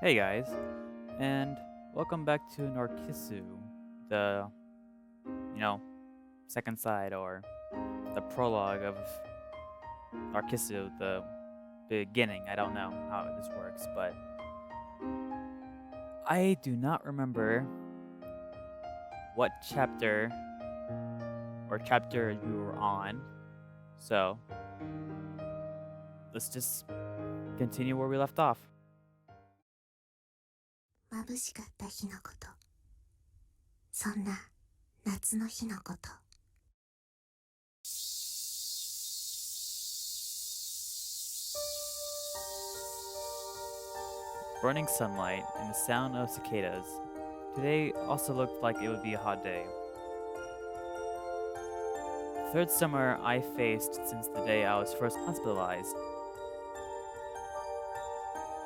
Hey guys, and welcome back to Narcissu, the, you know, second side or the prologue of Narcissu, the beginning. I don't know how this works, but I do not remember what chapter you were on. So let's just continue where we left off. 眩しかった日のこと。そんな夏の日のこと。Burning sunlight and the sound of cicadas. Today also looked like it would be a hot day. Third summer I faced since the day I was first hospitalized.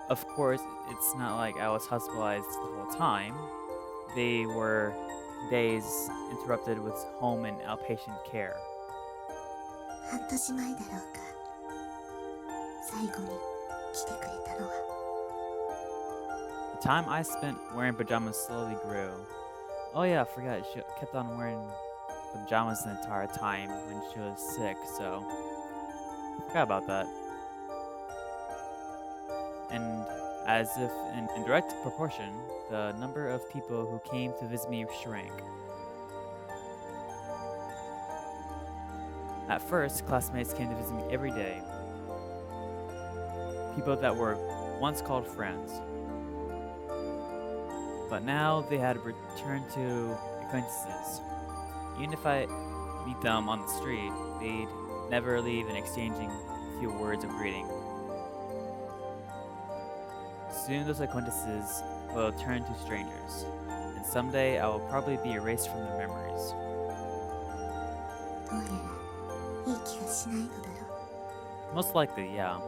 Of course, it's not like I was hospitalized the whole time. They were days interrupted with home and outpatient care. 半年前だろうか。最後に来てくれたのは。The time I spent wearing pajamas slowly grew. Oh yeah, I forgot, she kept on wearing pajamas the entire time when she was sick, so I forgot about that. And as if in direct proportion, the number of people who came to visit me shrank. At first, classmates came to visit me every day. People that were once called friends. But now they had returned to acquaintances. Even if I meet them on the street, they'd never leave in exchanging a few words of greeting. Soon those acquaintances will turn to strangers, and someday I will probably be erased from their memories. どうやらいい気がしないのだろう。 Most likely, yeah.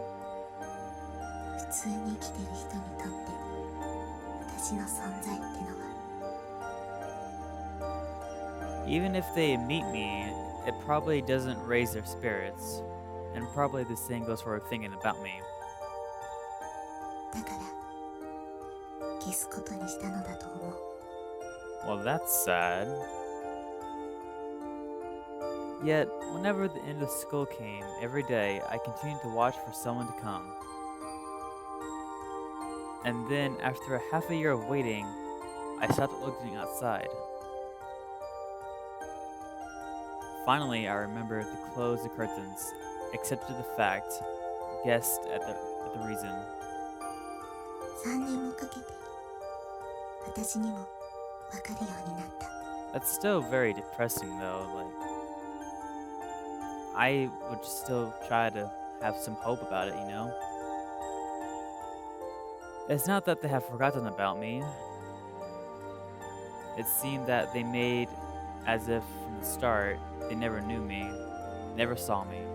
普通に生きてる人にとって私の存在ってのは。 Even if they meet me, it probably doesn't raise their spirits, and probably the same goes for thinking about me. だから消すことにしたのだと思う。 Well, that's sad. Yet, whenever the end of school came, every day I continued to watch for someone to come. And then, after a half a year of waiting, I stopped looking outside. Finally, I remembered to close the curtains, accepted the fact, guessed at the reason. 3年もかけて私にも分かるようになった。 That's still very depressing though, like, I would still try to have some hope about it, you know? It's not that they have forgotten about me. It seemed that they made as if from the start they never knew me, never saw me.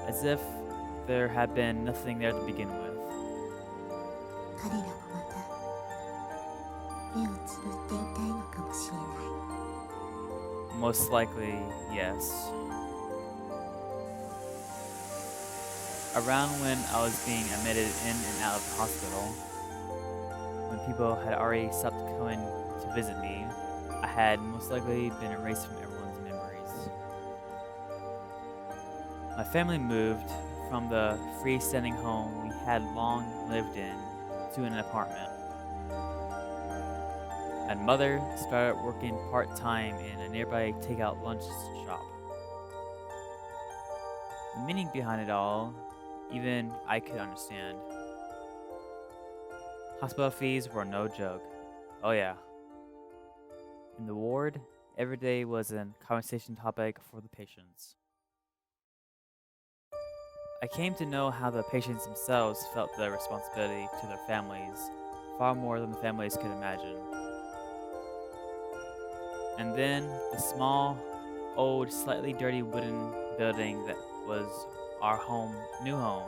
As if there had been nothing there to begin with. 彼らもまた目をつぶっていたいのかもしれない。 Most likely, yes. Around when I was being admitted in and out of the hospital, when people had already stopped coming to visit me, I had most likely been erased from everyone's memories. My family moved from the freestanding home we had long lived in to an apartment. And mother started working part-time in a nearby takeout lunch shop. The meaning behind it all, even I could understand. Hospital fees were no joke. Oh yeah. In the ward, every day was a conversation topic for the patients. I came to know how the patients themselves felt the responsibility to their families, far more than the families could imagine. And then the small, old, slightly dirty wooden building that was our new home.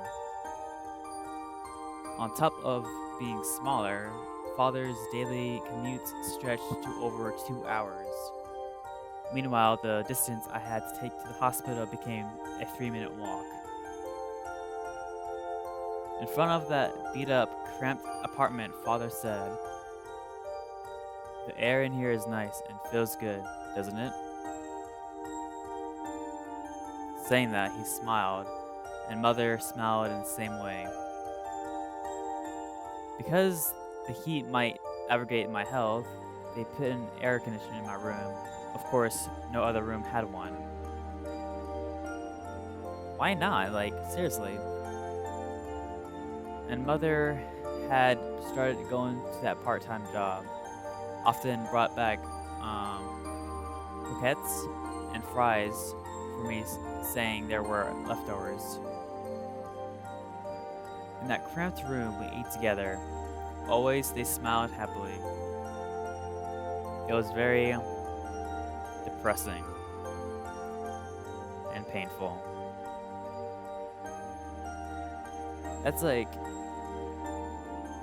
On top of being smaller, father's daily commutes stretched to over 2 hours. Meanwhile, the distance I had to take to the hospital became a 3-minute walk. In front of that beat up, cramped apartment, Father said, "The air in here is nice and feels good, doesn't it?" Saying that, he smiled, and Mother smiled in the same way. Because the heat might aggravate my health, they put an air conditioner in my room. Of course, no other room had one. Why not? Like, seriously. And Mother had started going to that part-time job. Often brought back croquettes and fries for me, saying there were leftovers. In that cramped room we ate together, always they smiled happily. It was very depressing and painful. That's like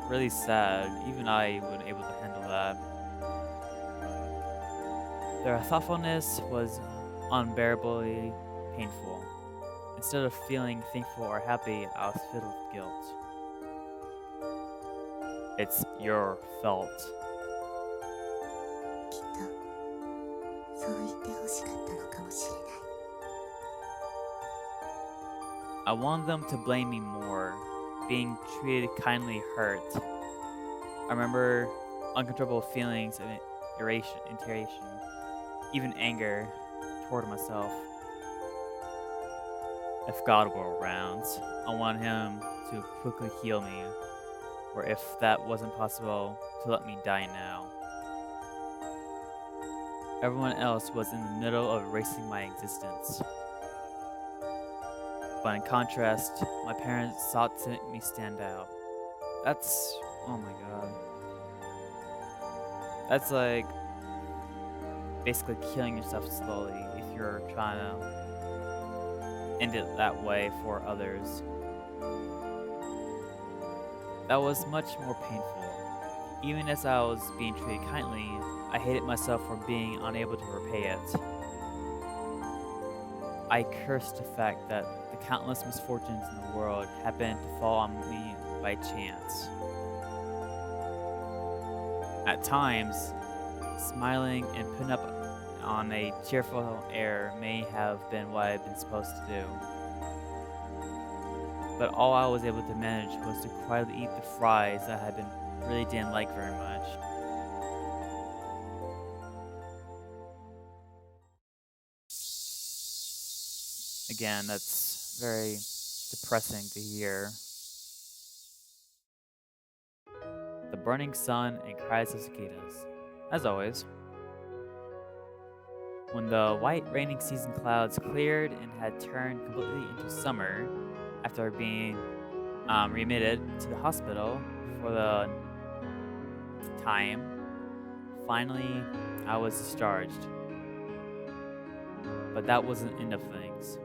really sad. Even I wouldn't able to handle that. Their thoughtfulness was unbearably painful. Instead of feeling thankful or happy, I was filled with guilt. It's your fault. きっとそう言ってほしかったのかもしれない。 I wanted them to blame me more. Being treated kindly hurt. I remember uncontrollable feelings of irritation, even anger toward myself. If God were around, I wanted him to quickly heal me, or if that wasn't possible, to let me die now. Everyone else was in the middle of erasing my existence. But in contrast, my parents sought to make me stand out. That's, oh my god. That's like basically killing yourself slowly if you're trying to end it that way for others. That was much more painful. Even as I was being treated kindly, I hated myself for being unable to repay it. I cursed the fact that the countless misfortunes in the world happened to fall on me by chance. At times, smiling and putting up on a cheerful air may have been what I'd been supposed to do. But all I was able to manage was to quietly eat the fries that I really didn't like very much. Again, that's very depressing to hear. The burning sun and cries of cicadas. As always. When the white raining season clouds cleared and had turned completely into summer, after being remitted to the hospital for the time, finally I was discharged. But that wasn't end of things.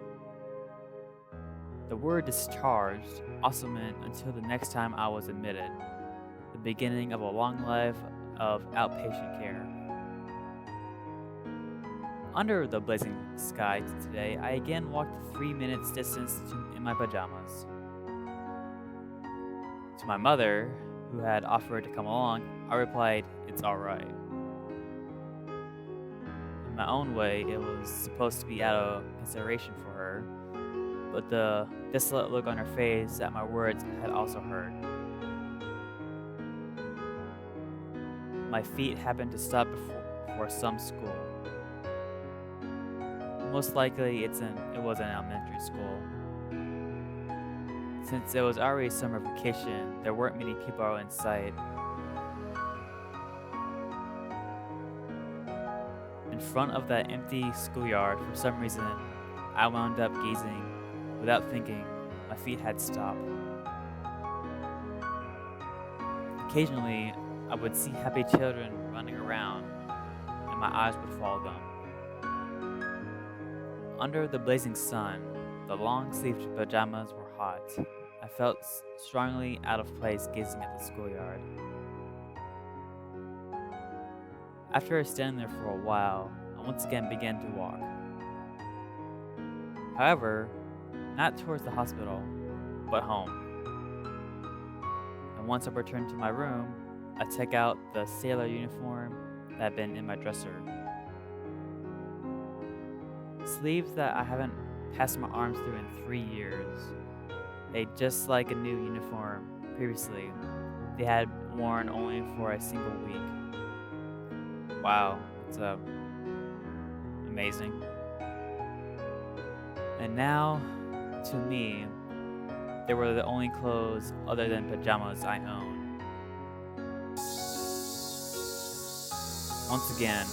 The word discharged also meant until the next time I was admitted, the beginning of a long life of outpatient care. Under the blazing sky today, I again walked 3 minutes distance in my pajamas. To my mother, who had offered to come along, I replied, "It's alright." In my own way, it was supposed to be out of consideration for her, but the desolate look on her face at my words had also hurt. My feet happened to stop before some school. Most likely it was an elementary school. Since it was already summer vacation, there weren't many people in sight. In front of that empty schoolyard, for some reason, I wound up gazing. Without thinking, my feet had stopped. Occasionally, I would see happy children running around, and my eyes would follow them. Under the blazing sun, the long-sleeved pajamas were hot. I felt strongly out of place gazing at the schoolyard. After standing there for a while, I once again began to walk. However, not towards the hospital, but home. and once I return to my room, I take out the sailor uniform that had been in my dresser. Sleeves that I haven't passed my arms through in 3 years. Just like a new uniform previously, they had worn only for a single week. Wow, it's amazing. And now, to me, they were the only clothes other than pajamas I owned. Once again,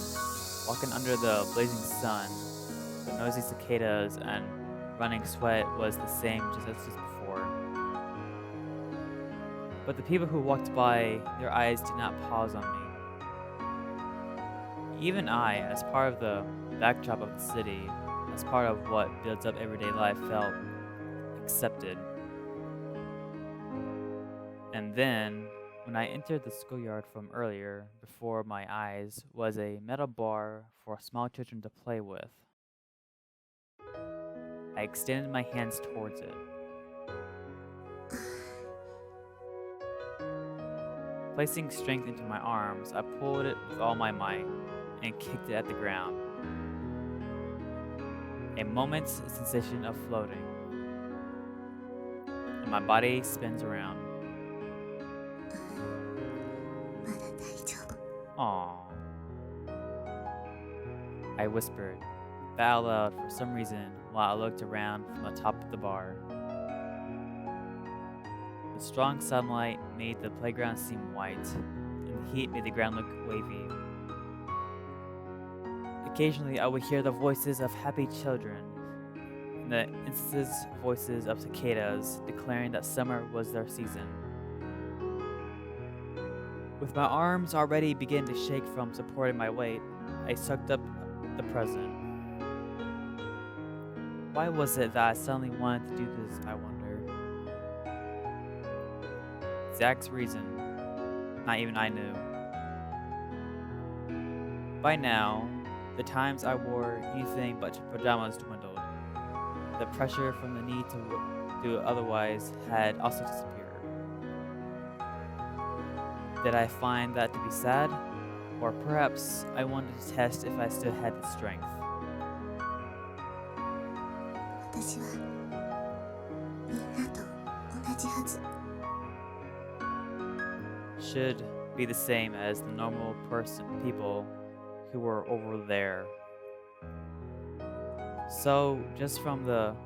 walking under the blazing sun, the noisy cicadas and running sweat was the same just as before. But the people who walked by, their eyes did not pause on me. Even I, as part of the backdrop of the city, as part of what builds up everyday life, felt accepted. And then, when I entered the schoolyard from earlier, before my eyes was a metal bar for small children to play with. I extended my hands towards it. Placing strength into my arms, I pulled it with all my might and kicked it at the ground. A moment's sensation of floating, and my body spins around. まだ大丈夫。 Aww. I whispered, that out loud for some reason while I looked around from the top of the bar. The strong sunlight made the playground seem white, and the heat made the ground look wavy. Occasionally, I would hear the voices of happy children, and the instances voices of cicadas declaring that summer was their season. With my arms already beginning to shake from supporting my weight, I sucked up the present. Why was it that I suddenly wanted to do this, I wonder? Exact reason, not even I knew. By now, the times I wore anything but pajamas dwindled. The pressure from the need to do otherwise had also disappeared. Did I find that to be sad? Or perhaps I wanted to test if I still had the strength. 私はみんなと同じはず。 Should be the same as the normal people who were over there. So, just from the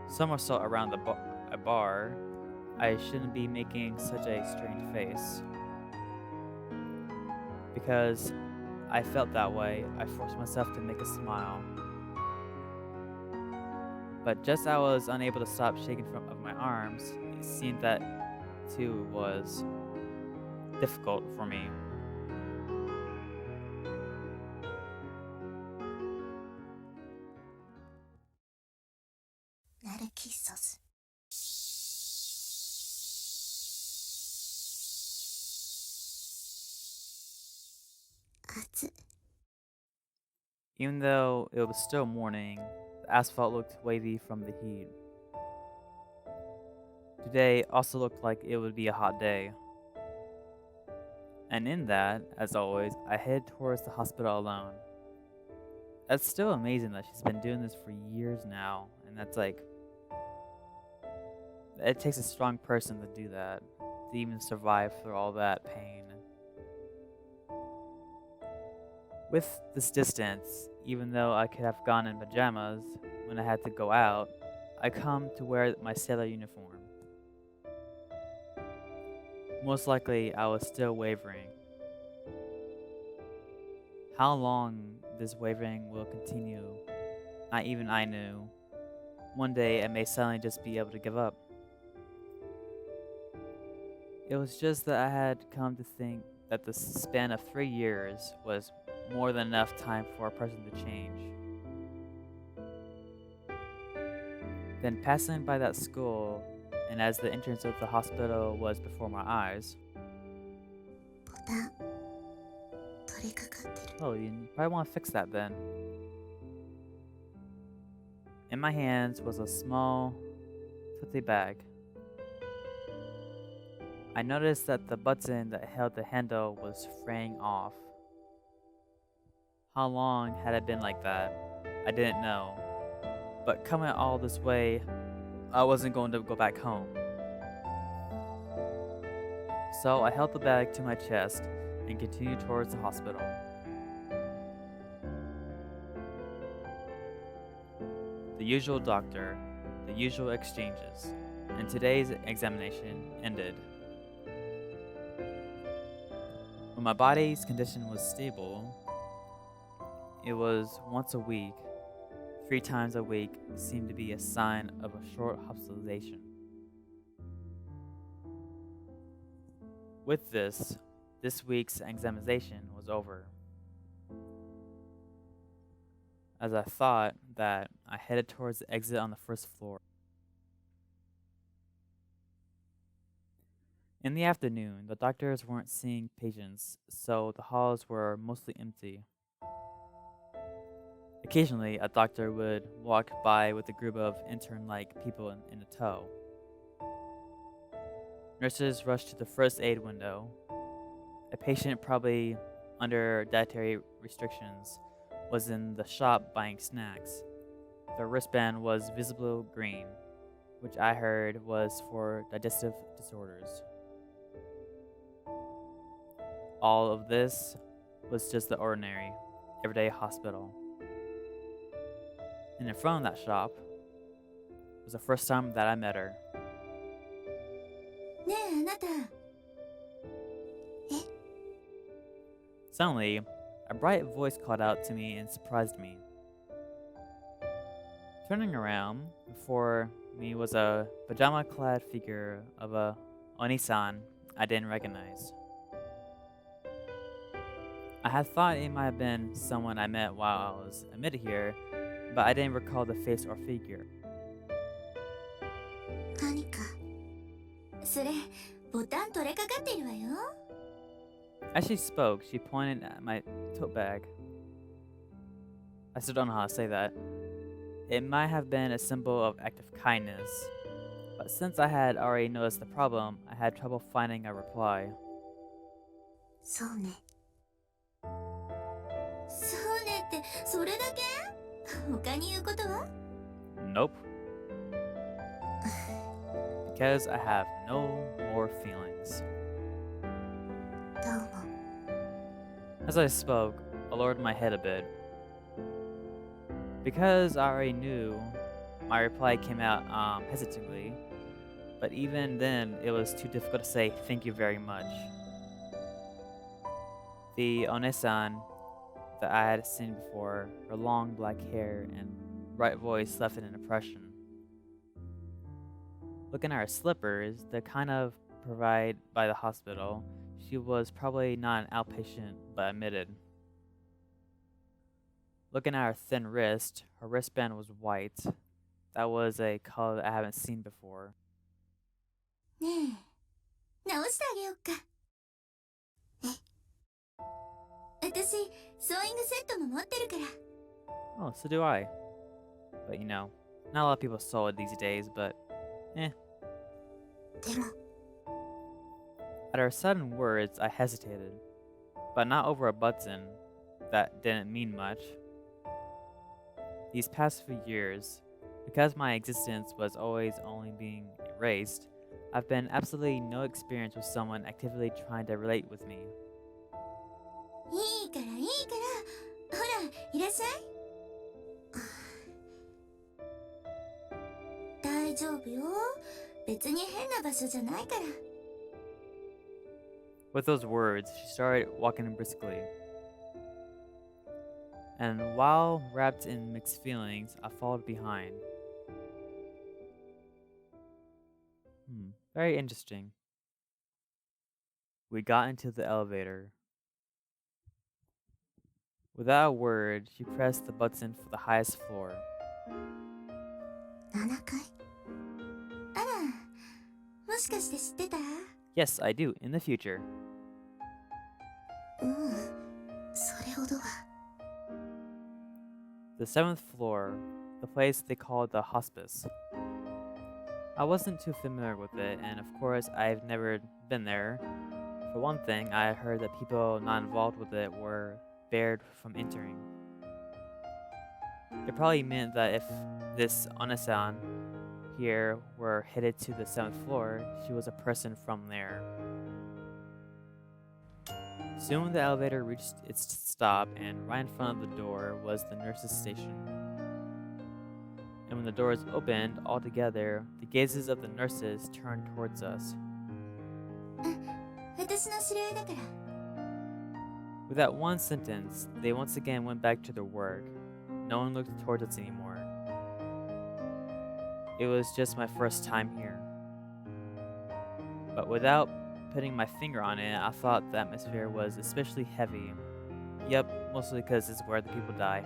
somersault around a bar, I shouldn't be making such a strange face. Because I felt that way, I forced myself to make a smile. But just as I was unable to stop shaking of my arms, it seemed that too was difficult for me. Narcissus. Even though it was still morning, the asphalt looked wavy from the heat. Today also looked like it would be a hot day. And in that, as always, I head towards the hospital alone. That's still amazing that she's been doing this for years now, and that's like, it takes a strong person to do that, to even survive through all that pain. With this distance, even though I could have gone in pajamas when I had to go out, I come to wear my sailor uniform. Most likely, I was still wavering. How long this wavering will continue, not even I knew. One day, I may suddenly just be able to give up. It was just that I had come to think that the span of 3 years was more than enough time for a person to change. Then passing by that school, and as the entrance of the hospital was before my eyes, ボタン取りかかってる。 oh, you probably want to fix that then. In my hands was a small, filthy bag. I noticed that the button that held the handle was fraying off. How long had it been like that? I didn't know. But coming all this way, I wasn't going to go back home. So I held the bag to my chest and continued towards the hospital. The usual doctor, the usual exchanges, and today's examination ended. When my body's condition was stable, it was once a week, 3 times a week seemed to be a sign of a short hospitalization. With this week's examination was over. As I thought that, I headed towards the exit on the first floor. In the afternoon, the doctors weren't seeing patients, so the halls were mostly empty. Occasionally, a doctor would walk by with a group of intern-like people in a tow. Nurses rushed to the first aid window. A patient, probably under dietary restrictions, was in the shop buying snacks. Their wristband was visible green, which I heard was for digestive disorders. All of this was just the ordinary, everyday hospital. And in front of that shop was the first time that I met her. ねえ、あなた。え、 Suddenly, a bright voice called out to me and surprised me. Turning around, before me was a pajama-clad figure of a Oni-san I didn't recognize. I had thought it might have been someone I met while I was admitted here, but I didn't recall the face or figure. 何か。それ、ボタン取れかかってるわよ。 As she spoke, she pointed at my tote bag. I still don't know how to say that. It might have been a symbol of active kindness, but since I had already noticed the problem, I had trouble finding a reply. そうね。そうねって、それだけ？他に言うことは？ Nope. Because I have no more feelings. どうも。 As I spoke, I lowered my head a bit. Because I already knew, my reply came out hesitantly, but even then it was too difficult to say thank you very much. The Onesan that I had seen before, her long black hair and bright voice left an impression. Looking at her slippers, the kind of provided by the hospital, she was probably not an outpatient, but admitted. Looking at her thin wrist, her wristband was white. That was a color that I haven't seen before. ねえ、直してあげようか。私、ソーイングセットも持ってるから。 Oh, so do I. But you know, not a lot of people sew it these days, but eh. でも、 At her sudden words, I hesitated, but not over a button that didn't mean much. These past few years, because my existence was always only being erased, I've been absolutely no experience with someone actively trying to relate with me. いいからいいから。ほら、いらっしゃい。大丈夫よ。別に変な場所じゃないから。 With those words, she started walking briskly. And while wrapped in mixed feelings, I followed behind. Very interesting. We got into the elevator. Without a word, she pressed the button for the highest floor. 7階？あら、もしかして知ってた？ Yes, I do, in the future. うん、それほどは。 The 7th floor, the place they called the hospice. I wasn't too familiar with it, and of course, I've never been there. For one thing, I heard that people not involved with it were barred from entering. It probably meant that if this Onesan here were headed to the 7th floor, she was a person from there. Soon the elevator reached its stop, and right in front of the door was the nurse's station. And when the doors opened altogether, the gazes of the nurses turned towards us. 私の知り合いだから。 With that one sentence, they once again went back to their work. No one looked towards us anymore. It was just my first time here. But without putting my finger on it, I thought the atmosphere was especially heavy. Yep, mostly because it's where the people die.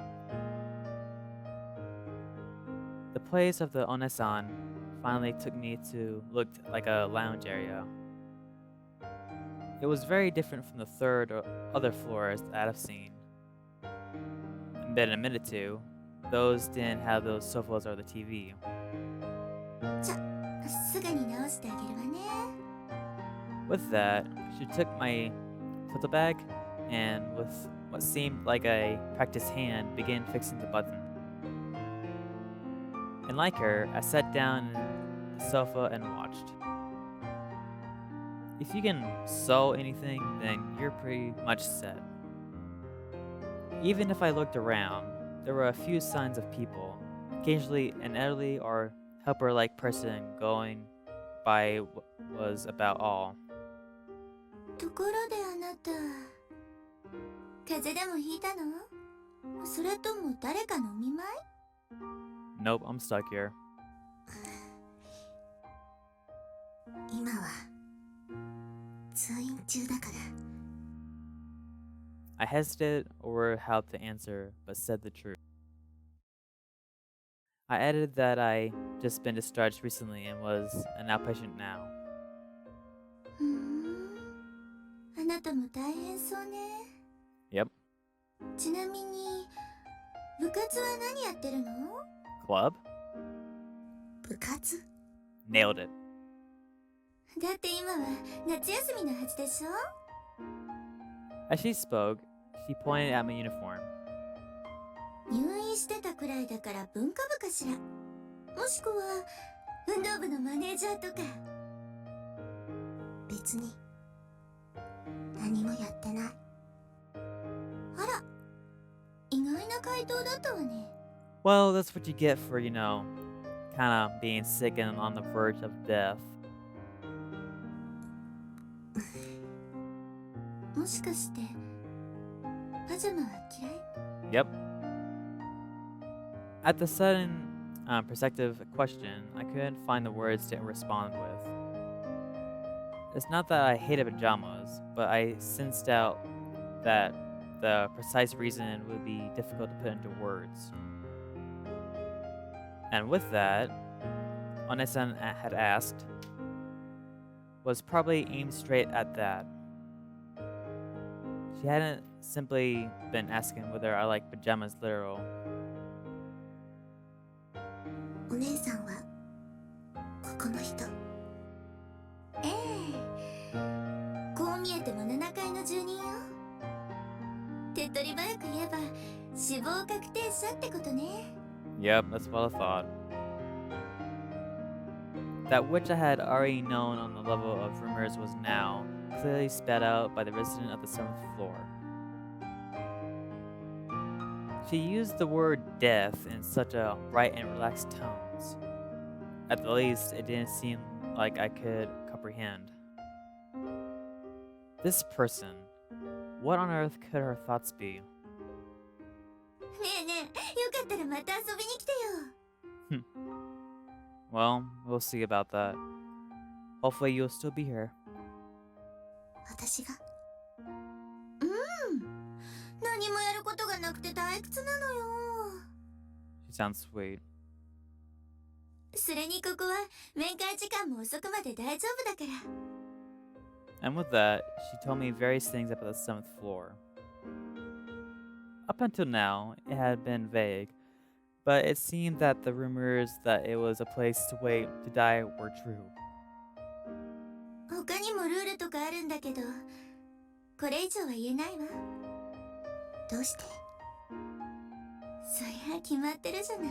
The place of the Onesan finally took me to looked like a lounge area. It was very different from the 3rd or other floors that I've seen. And been admitted to, those didn't have those sofas or the TV. じゃ、すぐに直してあげるわね。 With that, she took my tote bag and with what seemed like a practiced hand began fixing the button. And like her, I sat down on the sofa and watched. If you can sew anything, then you're pretty much set. Even if I looked around, there were a few signs of people, occasionally an elderly or helper-like person going by was about all. ところであなた、風邪でもひいたの？それとも誰かのお見舞い？ Nope, I'm stuck here. 今は通院中だから。 I hesitated over how to answer, but said the truth. I added that I just been discharged recently and was an outpatient now. ふん、あなたも大変そうね。 Yep. ちなみに、部活は何やってるの？ Club? 部活？ Nailed it. だって今は夏休みのはずでしょ？ As she spoke, she pointed at my uniform. 入院してたくらいだから文化部かしら。もしくは運動部のマネージャーとか。別に何もやってない。あら、意外な回答だったわね。 Well, that's what you get for, kind of being sick and on the verge of death. もしかしてパジャマは嫌い？ Yep. At the sudden, perspective question, I couldn't find the words to respond with. It's not that I hated pajamas, but I sensed out that the precise reason would be difficult to put into words. And with that, Onesan had asked, was probably aimed straight at that. She hadn't simply been asking whether I like pajamas literal. お姉さんはここの人？ええ、こう見えても7階の住人よ。手っ取り早く言えば死亡確定者ってことね。 Yep, that's what I thought. That which I had already known on the level of rumors was now clearly spat out by the resident of the 7th floor. She used the word death in such a bright and relaxed tones. At the least, it didn't seem like I could comprehend. This person, what on earth could her thoughts be? ねえねえ、よかったらまた遊びに来てよ。 Well, we'll see about that. Hopefully you'll still be here. 私が？うん。何もやることがなくて退屈なのよ。 She sounds sweet. それにここは面会時間も遅くまで大丈夫だから。 And with that, she told me various things about the 7th floor. Up until now, it had been vague, but it seemed that the rumors that it was a place to wait to die were true. 他にもルールあるんだけど、これ以上は言えないわ。どうして？そりゃ決まってるじゃない。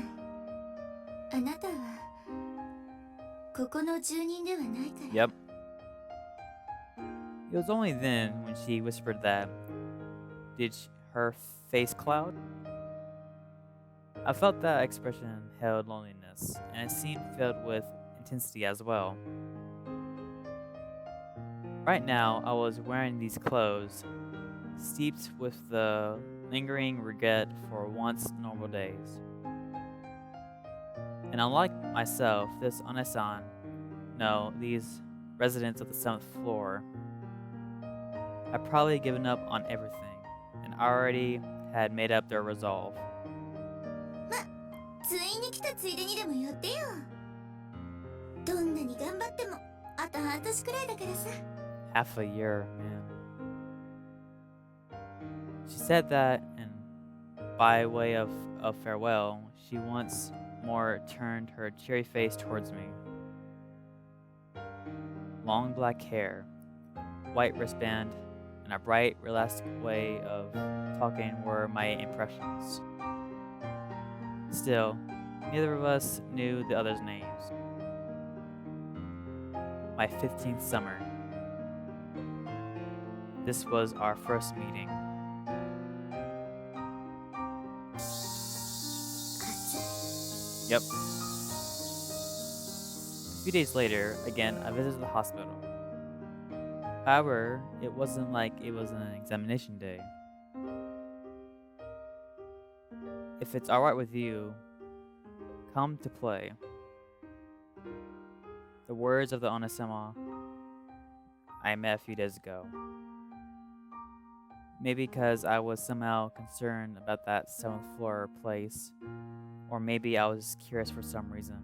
あなたはここの住人ではないから。 Yep. It was only then when she whispered that. Her face cloud? I felt that expression held loneliness, and it seemed filled with intensity as well. Right now, I was wearing these clothes, steeped with the lingering regret for once normal days. And unlike myself, this Onesan, no, these residents of the 7th floor, had probably given up on everything and already had made up their resolve. ついに来たついでにでも寄ってよ。どんなに頑張ってもあと半年くらいだからさ。Half a year, man. She said that, and by way of farewell, she once more turned her cheery face towards me. Long black hair, white wristband, and a bright, relaxed way of talking were my impressions. Still, neither of us knew the other's names. My 15th summer. This was our first meeting. Yep. A few days later, again, I visited the hospital. However, it wasn't like it was an examination day. If it's alright with you, come to play. The words of the Onasama I met a few days ago. Maybe because I was somehow concerned about that 7th floor place, or maybe I was curious for some reason.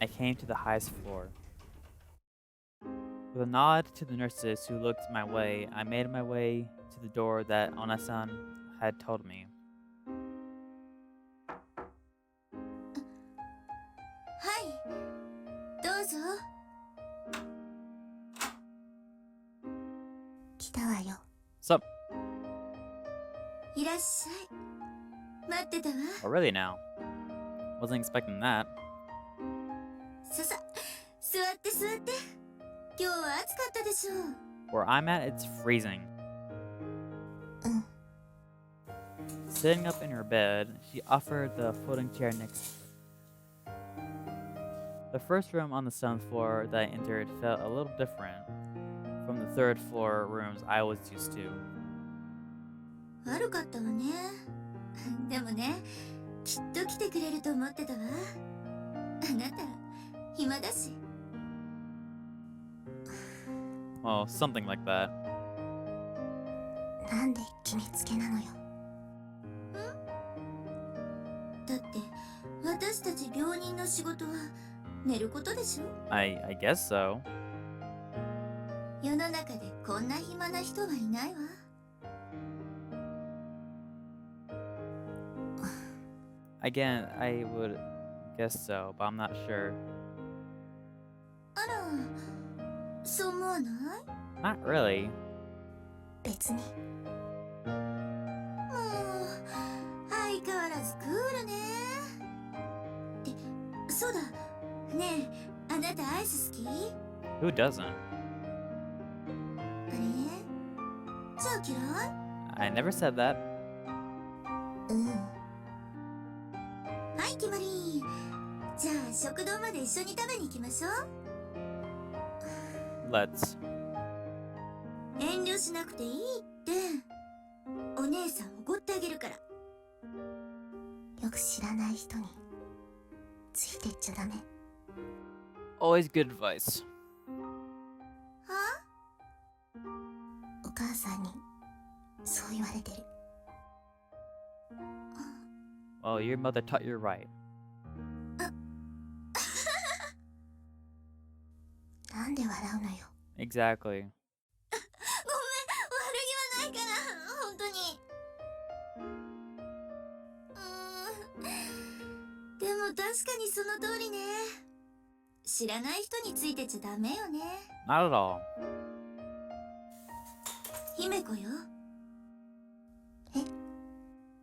I came to the highest floor. With a nod to the nurses who looked my way, I made my way to the door that Onasan had told me. Hi, どうぞ。来たわよ。Sup? いらっしゃい。待ってたわ。Oh, really now? Wasn't expecting that. 座って座って。今日は暑かったでしょう。 Where I'm at, it's freezing. Sitting up in her bed, she offered the folding chair next to her. The first room on the 7th floor that I entered felt a little different from the 3rd floor rooms I was used to. 悪かったわね。でもね、きっと来てくれると思ってたわ。あなた、暇だし。Well, something like that. なんで決めつけなのよ。だって私たち病人の仕事は寝ることでしょ。 I guess so. 世の中でこんな暇な人はいないわ。Again, I would guess so, but I'm not sure. あら、そう思わない？ Not really. 別に。もう相変わらずクールね。ってそうだ。ねえ、あなたアイス好き？ Who doesn't? あれ？じゃあ嫌い？ I never said that. うん。はい、決まり。じゃあ食堂まで一緒に食べに行きましょう。 Let's. 遠慮しなくていいって。お姉さんおごってあげるから。よく知らない人についてっちゃダメ。 Always good advice. は？お母さんにそう言われてる。Well, your mother taught you right. なんで笑うのよ。 Exactly. ごめん、悪気はないから、本当に。でも確かにその通りね。知らない人についてちゃダメよね。 Not at all. 姫子よ。え、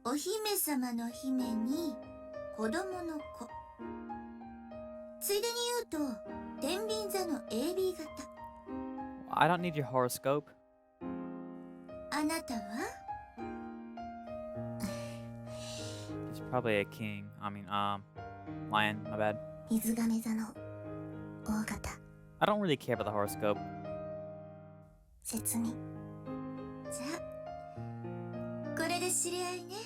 お姫様の姫に子供の子。ついでに言うと天秤座の AB 型。 I don't need your horoscope. あなたは He's probably a king. Lion, my bad. 水亀座の O 型。 I don't really care about the horoscope. 説明。じゃあこれで知り合いね。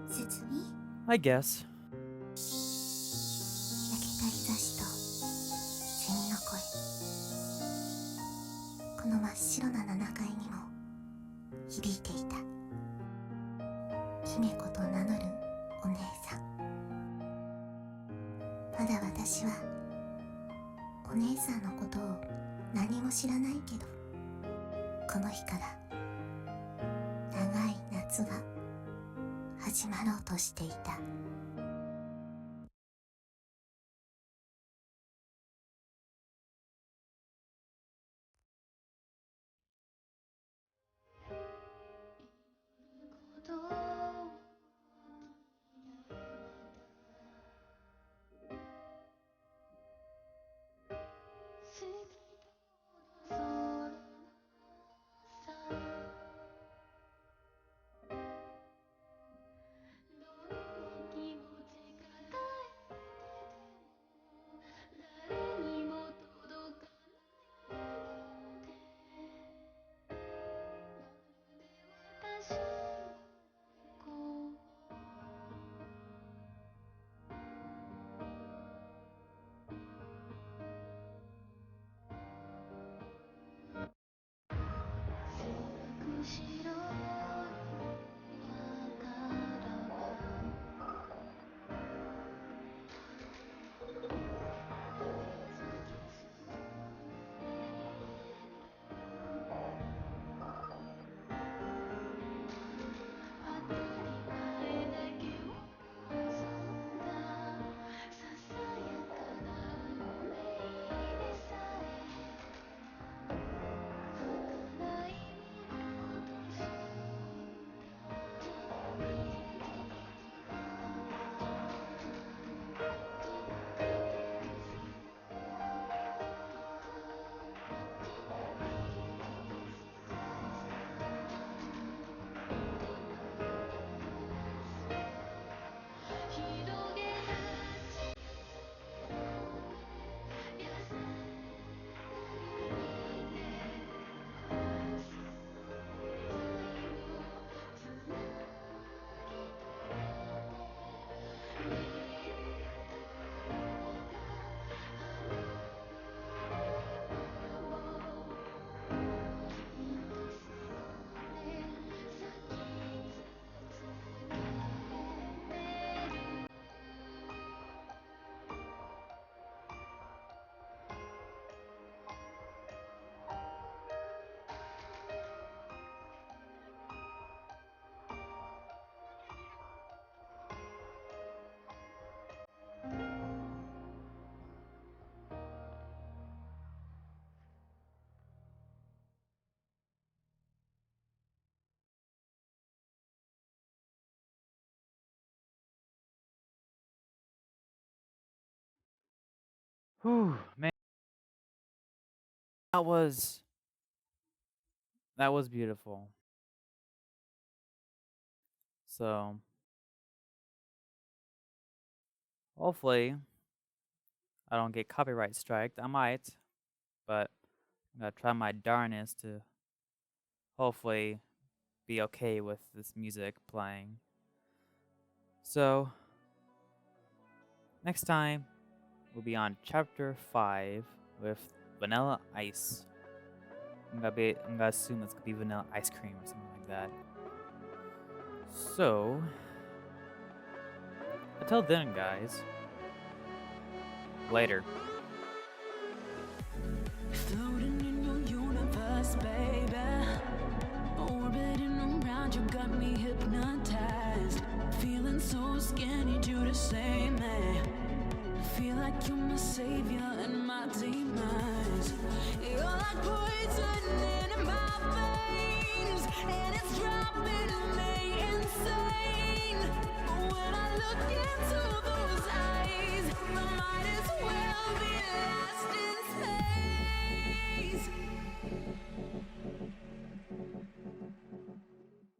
説明。 I guess. 焼けた日差しとセミの声、この真っ白な7階にも響いていた。姫子と名乗るお姉さん。まだ私はお姉さんのことを何も知らないけど、この日から長い夏が始まろうとしていた。Whew, man. That was beautiful. So hopefully I don't get copyright striked. I might, but I'm gonna try my darnest to hopefully be okay with this music playing. So next time we'll be on chapter 5 with Vanilla Ice. I'm gonna assume it's gonna be vanilla ice cream or something like that. So until then, guys, later. Floating in your universe, baby. Orbiting around you got me hypnotized. Feeling so skinny, do the same, man. feel like you're my savior and my